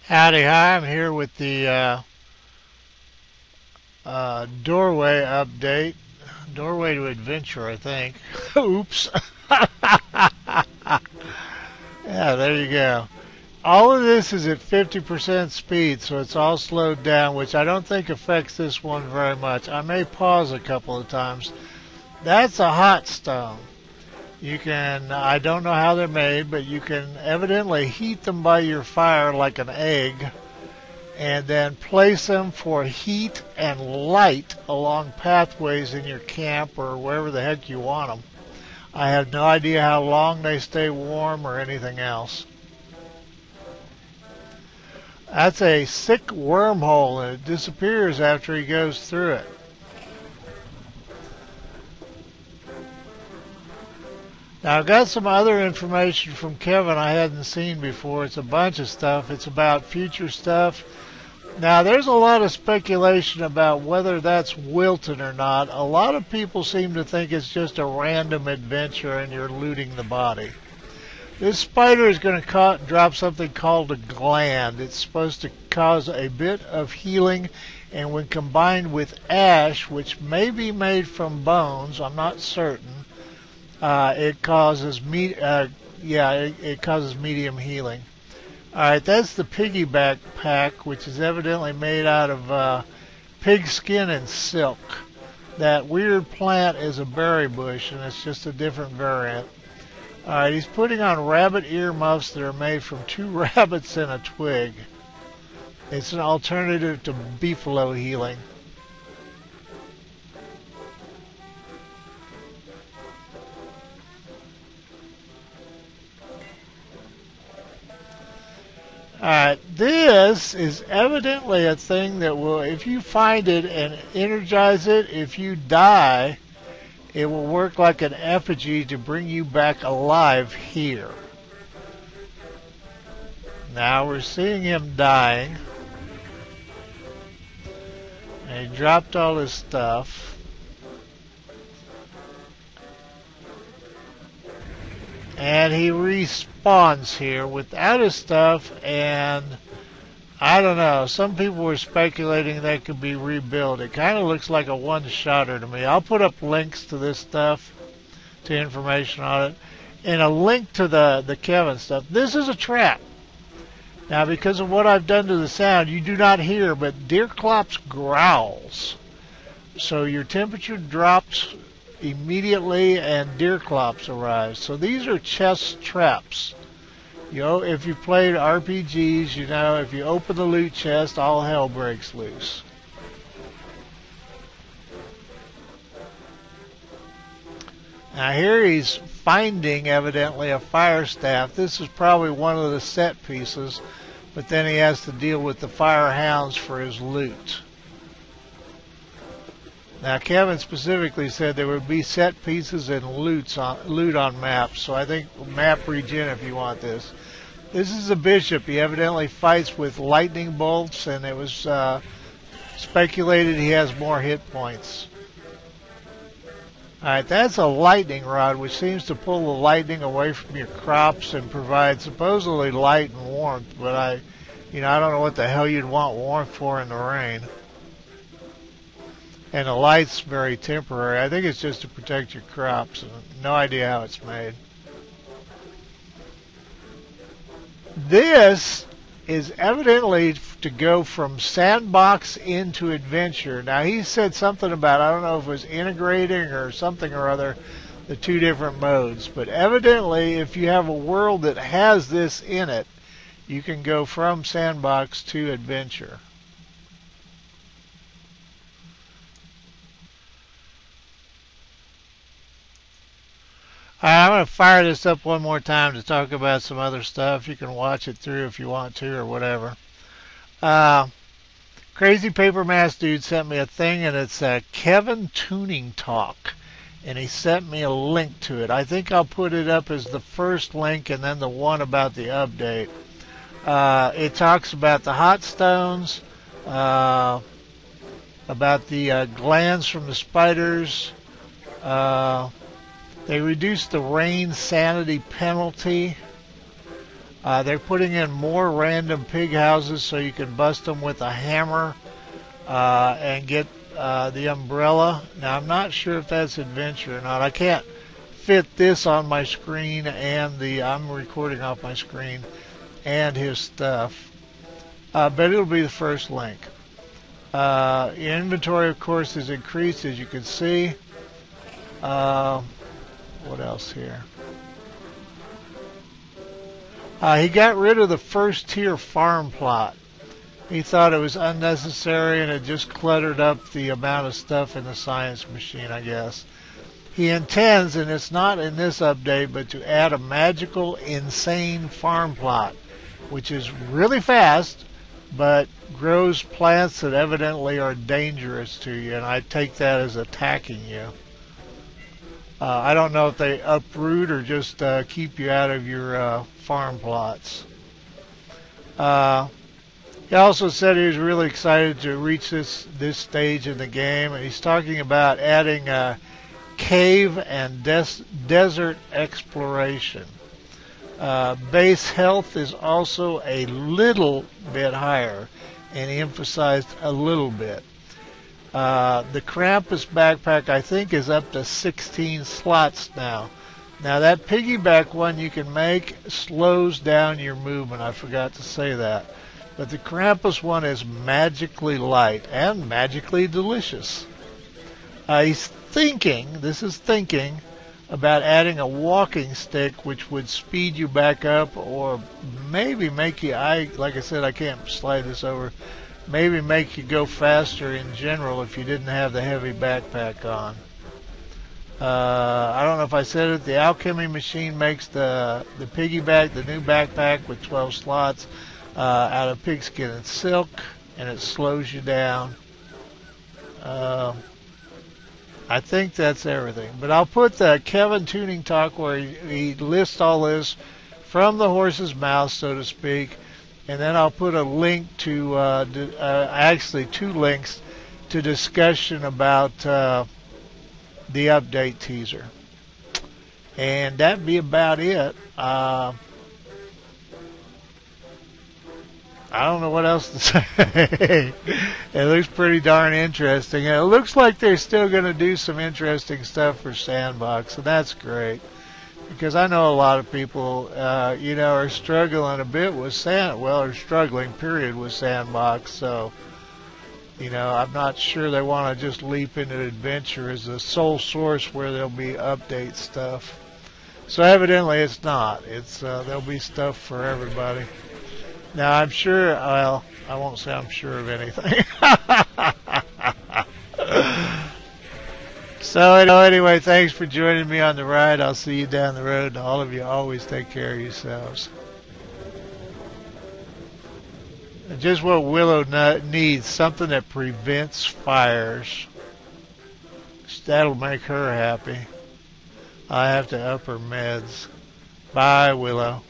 Howdy, hi. I'm here with the doorway update. Doorway to adventure, I think. Oops. Yeah, there you go. All of this is at 50% speed, so it's all slowed down, which I don't think affects this one very much. I may pause a couple of times. That's a hot stone. I don't know how they're made, but you can evidently heat them by your fire like an egg, and then place them for heat and light along pathways in your camp or wherever the heck you want them. I have no idea how long they stay warm or anything else. That's a sick wormhole, and it disappears after he goes through it. Now, I've got some other information from Kevin I hadn't seen before. It's a bunch of stuff. It's about future stuff. Now, there's a lot of speculation about whether that's Wilton or not. A lot of people seem to think it's just a random adventure and you're looting the body. This spider is going to drop something called a gland. It's supposed to cause a bit of healing, and when combined with ash, which may be made from bones, I'm not certain, it causes it causes medium healing. Alright, that's the piggyback pack, which is evidently made out of pig skin and silk. That weird plant is a berry bush, and it's just a different variant. Alright, he's putting on rabbit earmuffs that are made from 2 rabbits and a twig. It's an alternative to beefalo healing. Alright, this is evidently a thing that will, if you find it and energize it, if you die, it will work like an effigy to bring you back alive here. Now we're seeing him dying. And he dropped all his stuff. And he respawns here without his stuff, and I don't know, some people were speculating that could be rebuilt. It kind of looks like a one-shotter to me. I'll put up links to this stuff, to information on it, and a link to the Kevin stuff. This is a trap. Now, because of what I've done to the sound, you do not hear, but Deerclops growls. So your temperature drops immediately and Deerclops arrives. So these are chest traps. You know, if you've played RPGs, you know, if you open the loot chest, all hell breaks loose. Now here he's finding, evidently, a fire staff. This is probably one of the set pieces, but then he has to deal with the fire hounds for his loot. Now, Kevin specifically said there would be set pieces and loot on maps, so I think map regen if you want this. This is a bishop. He evidently fights with lightning bolts, and it was speculated he has more hit points. Alright, that's a lightning rod, which seems to pull the lightning away from your crops and provide supposedly light and warmth, but I don't know what the hell you'd want warmth for in the rain. And the light's very temporary. I think it's just to protect your crops. No idea how it's made. This is evidently to go from sandbox into adventure. Now, he said something about, I don't know if it was integrating or something or other, the 2 different modes. But evidently, if you have a world that has this in it, you can go from sandbox to adventure. I'm going to fire this up one more time to talk about some other stuff. You can watch it through if you want to or whatever. Crazy Paper Mask Dude sent me a thing, and it's a Kevin Tuning Talk. And he sent me a link to it. I think I'll put it up as the first link and then the one about the update. It talks about the hot stones, about the glands from the spiders, They reduced the rain sanity penalty. They're putting in more random pig houses so you can bust them with a hammer and get the umbrella. Now, I'm not sure if that's adventure or not. I can't fit this on my screen, and I'm recording off my screen and his stuff. But it'll be the first link. Your inventory, of course, is increased, as you can see. What else here? He got rid of the first tier farm plot. He thought it was unnecessary and it just cluttered up the amount of stuff in the science machine, I guess. He intends, and it's not in this update, but to add a magical, insane farm plot, which is really fast, but grows plants that evidently are dangerous to you, and I take that as attacking you. I don't know if they uproot or just keep you out of your farm plots. He also said he was really excited to reach this stage in the game, and he's talking about adding cave and desert exploration. Base health is also a little bit higher, and he emphasized a little bit. The Krampus backpack, I think, is up to 16 slots now. Now, that piggyback one you can make slows down your movement. I forgot to say that. But the Krampus one is magically light and magically delicious. He's thinking about adding a walking stick, which would speed you back up, or maybe make you, like I said, I can't slide this over, maybe make you go faster in general if you didn't have the heavy backpack on. I don't know if I said it, the alchemy machine makes the piggyback, the new backpack with 12 slots, out of pigskin and silk, and it slows you down. I think that's everything. But I'll put the Kevin Tuning Talk where he lists all this from the horse's mouth, so to speak, and then I'll put a link to, actually 2 links to discussion about the update teaser. And that'd be about it. I don't know what else to say. It looks pretty darn interesting. And it looks like they're still going to do some interesting stuff for Sandbox, and that's great. Because I know a lot of people, are struggling a bit with struggling, period, with Sandbox. So, I'm not sure they want to just leap into adventure as the sole source where there'll be update stuff. So evidently it's not. There'll be stuff for everybody. Now I'm sure, well, I won't say I'm sure of anything. So anyway, thanks for joining me on the ride. I'll see you down the road. And all of you always take care of yourselves. And just what Willow needs, something that prevents fires. That'll make her happy. I have to up her meds. Bye, Willow.